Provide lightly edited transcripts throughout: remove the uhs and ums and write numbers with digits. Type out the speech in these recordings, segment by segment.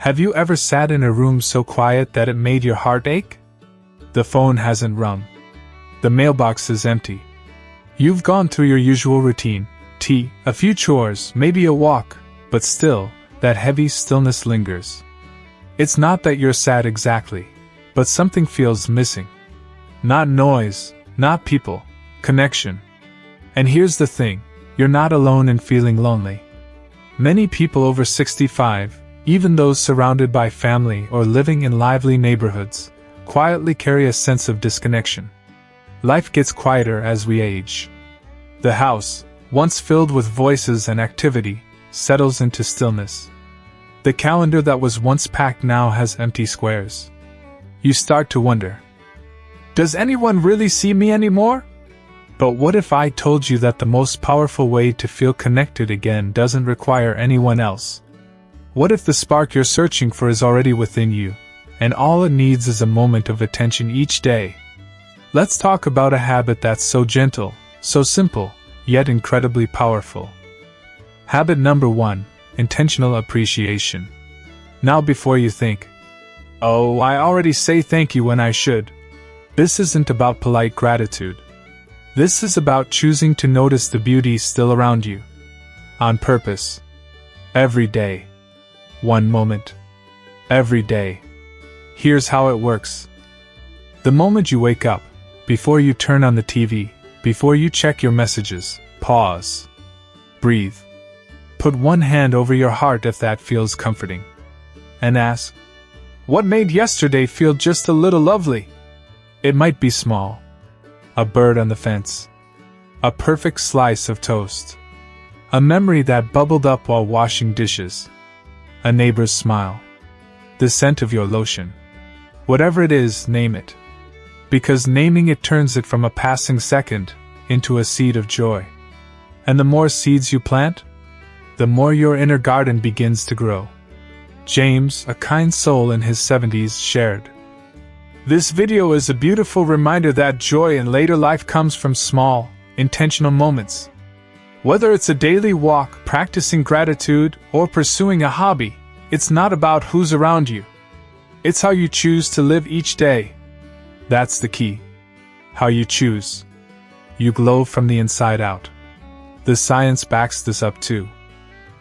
Have you ever sat in a room so quiet that it made your heart ache? The phone hasn't rung. The mailbox is empty. You've gone through your usual routine, tea, a few chores, maybe a walk, but still, that heavy stillness lingers. It's not that you're sad exactly, but something feels missing. Not noise, not people, connection. And here's the thing, you're not alone in feeling lonely. Many people over 65, even those surrounded by family or living in lively neighborhoods, quietly carry a sense of disconnection. Life gets quieter as we age. The house, once filled with voices and activity, settles into stillness. The calendar that was once packed now has empty squares. You start to wonder, does anyone really see me anymore? But what if I told you that the most powerful way to feel connected again doesn't require anyone else? What if the spark you're searching for is already within you, and all it needs is a moment of attention each day? Let's talk about a habit that's so gentle, so simple, yet incredibly powerful. Habit number 1, intentional appreciation. Now before you think, oh, I already say thank you when I should. This isn't about polite gratitude. This is about choosing to notice the beauty still around you. On purpose. Every day. One moment. Every day. Here's how it works. The moment you wake up, before you turn on the TV, before you check your messages, pause. Breathe. Put one hand over your heart if that feels comforting. And ask, what made yesterday feel just a little lovely? It might be small. A bird on the fence. A perfect slice of toast. A memory that bubbled up while washing dishes. A neighbor's smile. The scent of your lotion. Whatever it is, name it. Because naming it turns it from a passing second into a seed of joy. And the more seeds you plant, the more your inner garden begins to grow. James, a kind soul in his 70s, shared. This video is a beautiful reminder that joy in later life comes from small, intentional moments. Whether it's a daily walk, practicing gratitude, or pursuing a hobby, it's not about who's around you. It's how you choose to live each day. That's the key. How you choose. You glow from the inside out. The science backs this up too.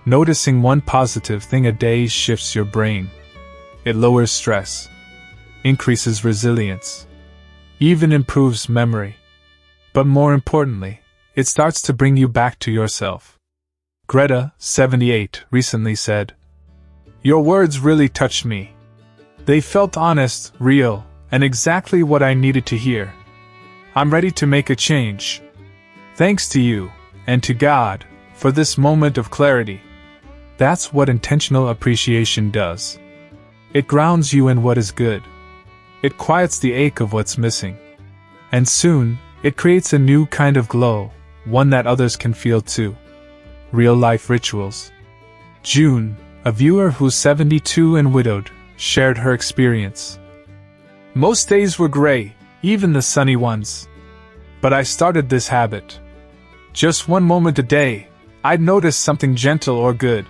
Noticing one positive thing a day shifts your brain. It lowers stress, increases resilience, even improves memory. But more importantly, it starts to bring you back to yourself. Greta, 78, recently said, "Your words really touched me. They felt honest, real, and exactly what I needed to hear. I'm ready to make a change. Thanks to you, and to God, for this moment of clarity." That's what intentional appreciation does. It grounds you in what is good. It quiets the ache of what's missing. And soon, it creates a new kind of glow, one that others can feel too. Real-life rituals. June, a viewer who's 72 and widowed, shared her experience. Most days were gray, even the sunny ones. But I started this habit. Just one moment a day, I'd notice something gentle or good.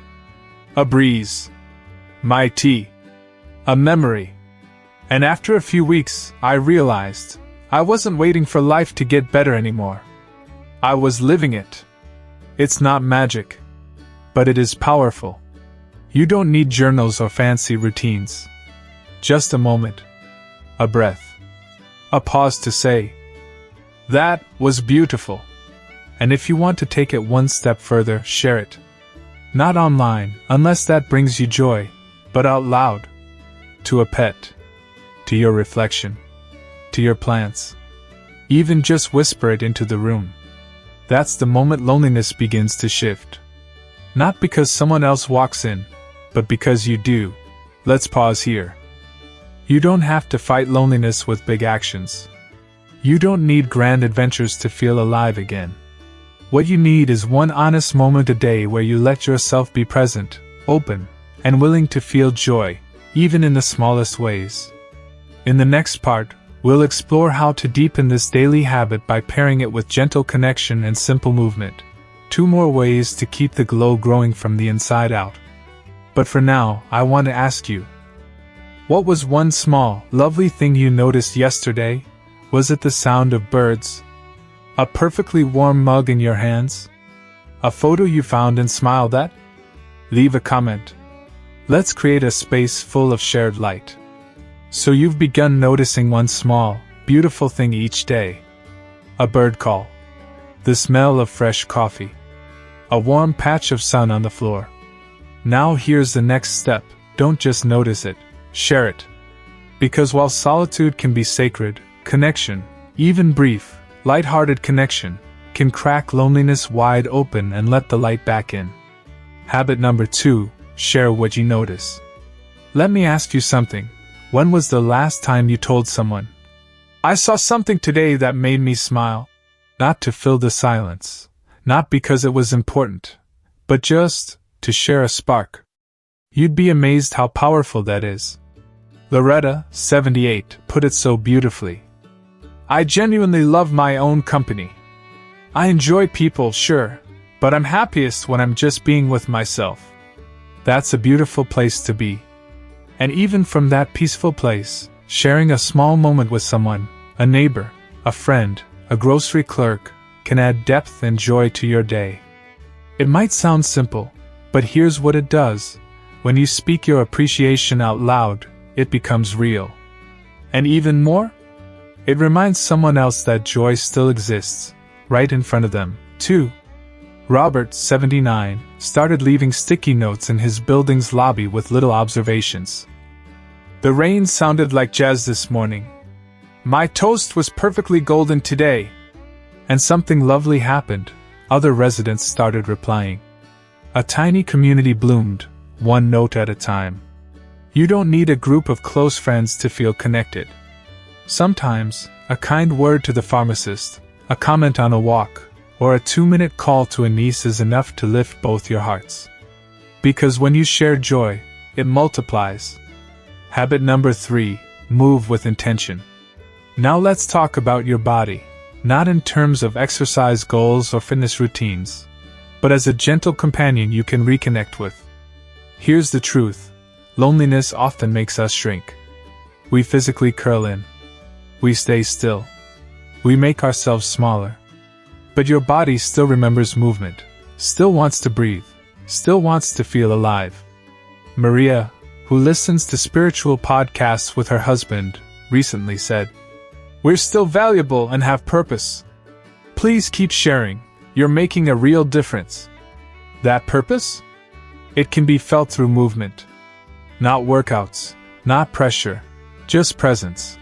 A breeze. My tea. A memory. And after a few weeks, I realized I wasn't waiting for life to get better anymore. I was living it. It's not magic, but it is powerful. You don't need journals or fancy routines. Just a moment. A breath. A pause to say, "That was beautiful." And if you want to take it one step further, share it. Not online, unless that brings you joy, but out loud. To a pet. To your reflection. To your plants. Even just whisper it into the room. That's the moment loneliness begins to shift. Not because someone else walks in, but because you do. Let's pause here. You don't have to fight loneliness with big actions. You don't need grand adventures to feel alive again. What you need is one honest moment a day where you let yourself be present, open, and willing to feel joy, even in the smallest ways. In the next part, we'll explore how to deepen this daily habit by pairing it with gentle connection and simple movement. 2 more ways to keep the glow growing from the inside out. But for now, I want to ask you, what was one small, lovely thing you noticed yesterday? Was it the sound of birds? A perfectly warm mug in your hands? A photo you found and smiled at? Leave a comment. Let's create a space full of shared light. So you've begun noticing one small, beautiful thing each day. A bird call. The smell of fresh coffee. A warm patch of sun on the floor. Now here's the next step. Don't just notice it, share it. Because while solitude can be sacred, connection, even brief, light-hearted connection, can crack loneliness wide open and let the light back in. Habit number 2, share what you notice. Let me ask you something. When was the last time you told someone, "I saw something today that made me smile"? Not to fill the silence, not because it was important, but just to share a spark. You'd be amazed how powerful that is. Loretta, 78, put it so beautifully. "I genuinely love my own company. I enjoy people, sure, but I'm happiest when I'm just being with myself." That's a beautiful place to be. And even from that peaceful place, sharing a small moment with someone, a neighbor, a friend, a grocery clerk, can add depth and joy to your day. It might sound simple, but here's what it does. When you speak your appreciation out loud, it becomes real. And even more? It reminds someone else that joy still exists, right in front of them, too. Robert, 79, started leaving sticky notes in his building's lobby with little observations. "The rain sounded like jazz this morning. My toast was perfectly golden today." And something lovely happened. Other residents started replying. A tiny community bloomed, one note at a time. You don't need a group of close friends to feel connected. Sometimes, a kind word to the pharmacist, a comment on a walk, or a 2-minute call to a niece is enough to lift both your hearts. Because when you share joy, it multiplies. Habit number 3, move with intention. Now let's talk about your body, not in terms of exercise goals or fitness routines, but as a gentle companion you can reconnect with. Here's the truth. Loneliness often makes us shrink. We physically curl in. We stay still. We make ourselves smaller. But your body still remembers movement, still wants to breathe, still wants to feel alive. Maria, who listens to spiritual podcasts with her husband, recently said, "We're still valuable and have purpose. Please keep sharing. You're making a real difference." That purpose? It can be felt through movement. Not workouts, not pressure, just presence.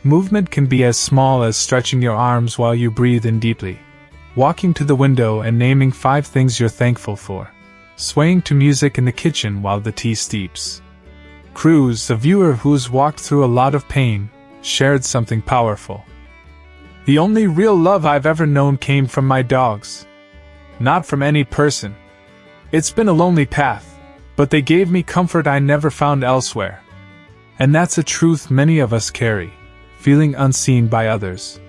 Movement can be as small as stretching your arms while you breathe in deeply, walking to the window and naming 5 things you're thankful for, swaying to music in the kitchen while the tea steeps. Cruz, a viewer who's walked through a lot of pain, shared something powerful. "The only real love I've ever known came from my dogs. Not from any person. It's been a lonely path, but they gave me comfort I never found elsewhere." And that's a truth many of us carry, feeling unseen by others.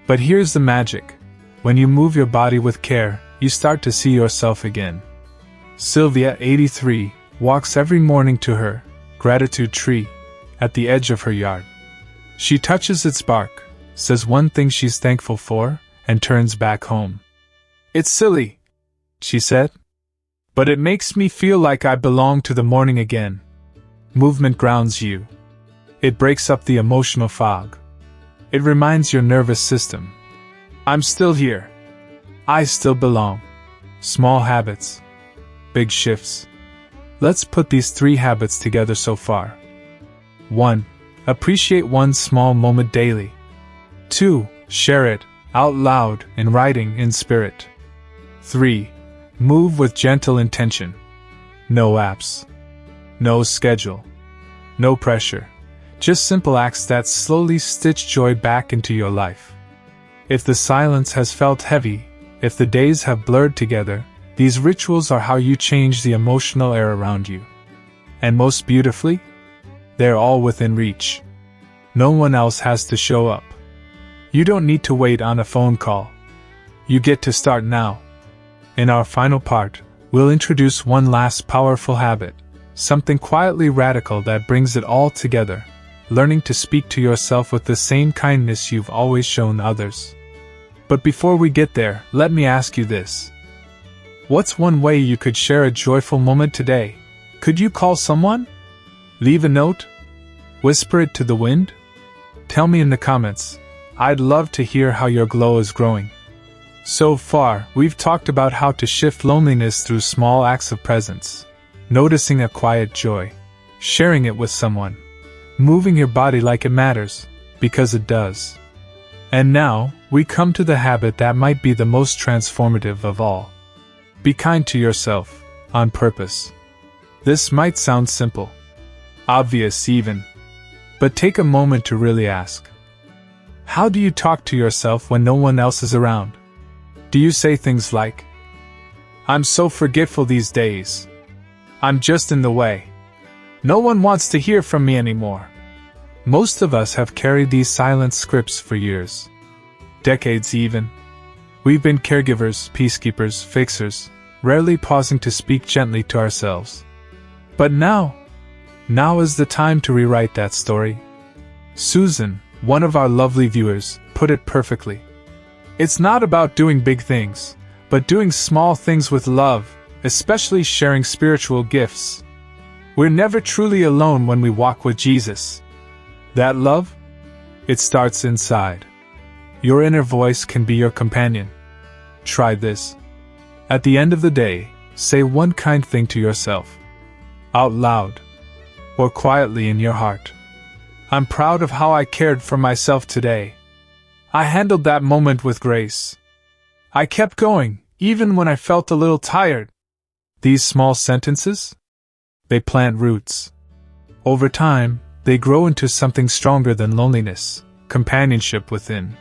But here's the magic. When you move your body with care, you start to see yourself again. Sylvia, 83, walks every morning to her gratitude tree at the edge of her yard. She touches its bark, says one thing she's thankful for, and turns back home. "It's silly," she said, "but it makes me feel like I belong to the morning again." Movement grounds you. It breaks up the emotional fog. It reminds your nervous system, "I'm still here. I still belong." Small habits, big shifts. Let's put these 3 habits together so far. 1. Appreciate one small moment daily. 2. Share it, out loud, in writing, in spirit. 3. Move with gentle intention. No apps. No schedule. No pressure. Just simple acts that slowly stitch joy back into your life. If the silence has felt heavy, if the days have blurred together, these rituals are how you change the emotional air around you. And most beautifully, they're all within reach. No one else has to show up. You don't need to wait on a phone call. You get to start now. In our final part, we'll introduce one last powerful habit, something quietly radical that brings it all together, learning to speak to yourself with the same kindness you've always shown others. But before we get there, let me ask you this. What's one way you could share a joyful moment today? Could you call someone? Leave a note? Whisper it to the wind? Tell me in the comments. I'd love to hear how your glow is growing. So far, we've talked about how to shift loneliness through small acts of presence, noticing a quiet joy, sharing it with someone, moving your body like it matters, because it does. And now, we come to the habit that might be the most transformative of all. Be kind to yourself, on purpose. This might sound simple, obvious even, but take a moment to really ask. How do you talk to yourself when no one else is around? Do you say things like, "I'm so forgetful these days. I'm just in the way. No one wants to hear from me anymore"? Most of us have carried these silent scripts for years. Decades even. We've been caregivers, peacekeepers, fixers, rarely pausing to speak gently to ourselves. But now is the time to rewrite that story. Susan, one of our lovely viewers, put it perfectly. It's not about doing big things, but doing small things with love, especially sharing spiritual gifts. We're never truly alone when we walk with Jesus. That love? It starts inside. Your inner voice can be your companion. Try this. At the end of the day, say one kind thing to yourself. Out loud. Or quietly in your heart. I'm proud of how I cared for myself today. I handled that moment with grace. I kept going, even when I felt a little tired. These small sentences? They plant roots. Over time, they grow into something stronger than loneliness, companionship within.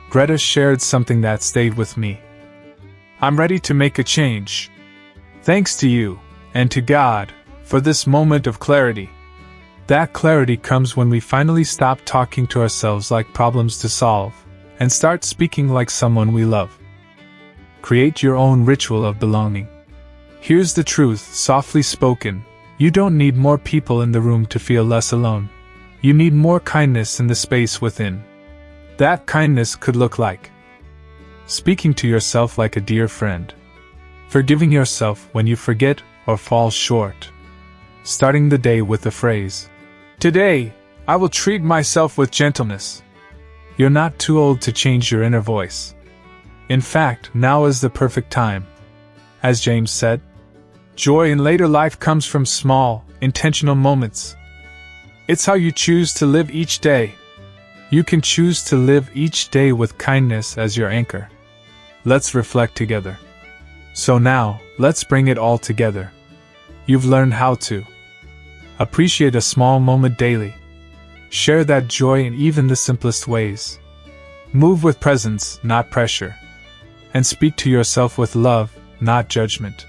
Greta shared something that stayed with me. I'm ready to make a change. Thanks to you, and to God, for this moment of clarity. That clarity comes when we finally stop talking to ourselves like problems to solve, and start speaking like someone we love. Create your own ritual of belonging. Here's the truth, softly spoken. You don't need more people in the room to feel less alone. You need more kindness in the space within. That kindness could look like speaking to yourself like a dear friend. Forgiving yourself when you forget or fall short. Starting the day with the phrase, "Today, I will treat myself with gentleness." You're not too old to change your inner voice. In fact, now is the perfect time. As James said, joy in later life comes from small, intentional moments. It's how you choose to live each day. You can choose to live each day with kindness as your anchor. Let's reflect together. So now, let's bring it all together. You've learned how to appreciate a small moment daily. Share that joy in even the simplest ways. Move with presence, not pressure. And speak to yourself with love, not judgment.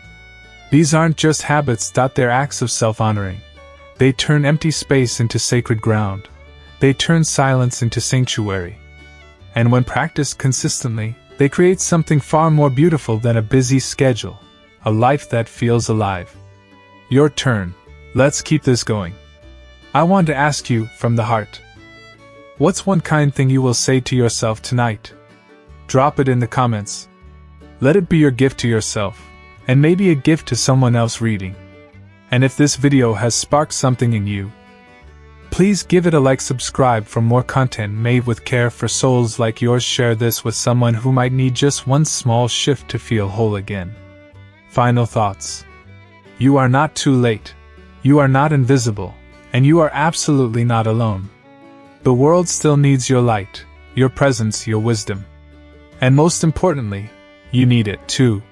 These aren't just habits, they're acts of self-honoring. They turn empty space into sacred ground. They turn silence into sanctuary. And when practiced consistently, they create something far more beautiful than a busy schedule, a life that feels alive. Your turn. Let's keep this going. I want to ask you, from the heart, what's one kind thing you will say to yourself tonight? Drop it in the comments. Let it be your gift to yourself, and maybe a gift to someone else reading. And if this video has sparked something in you, please give it a like, subscribe for more content made with care for souls like yours. Share this with someone who might need just one small shift to feel whole again. Final thoughts. You are not too late. You are not invisible. And you are absolutely not alone. The world still needs your light, your presence, your wisdom. And most importantly, you need it too.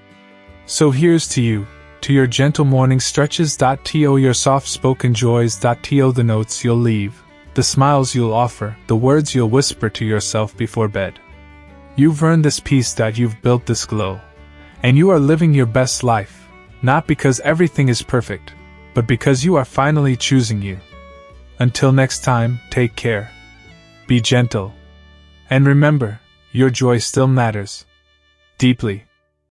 So here's to you, to your gentle morning stretches. To your soft-spoken joys. To the notes you'll leave, the smiles you'll offer, the words you'll whisper to yourself before bed. You've earned this peace. You've built this glow. And you are living your best life, not because everything is perfect, but because you are finally choosing you. Until next time, take care. Be gentle. And remember, your joy still matters. Deeply.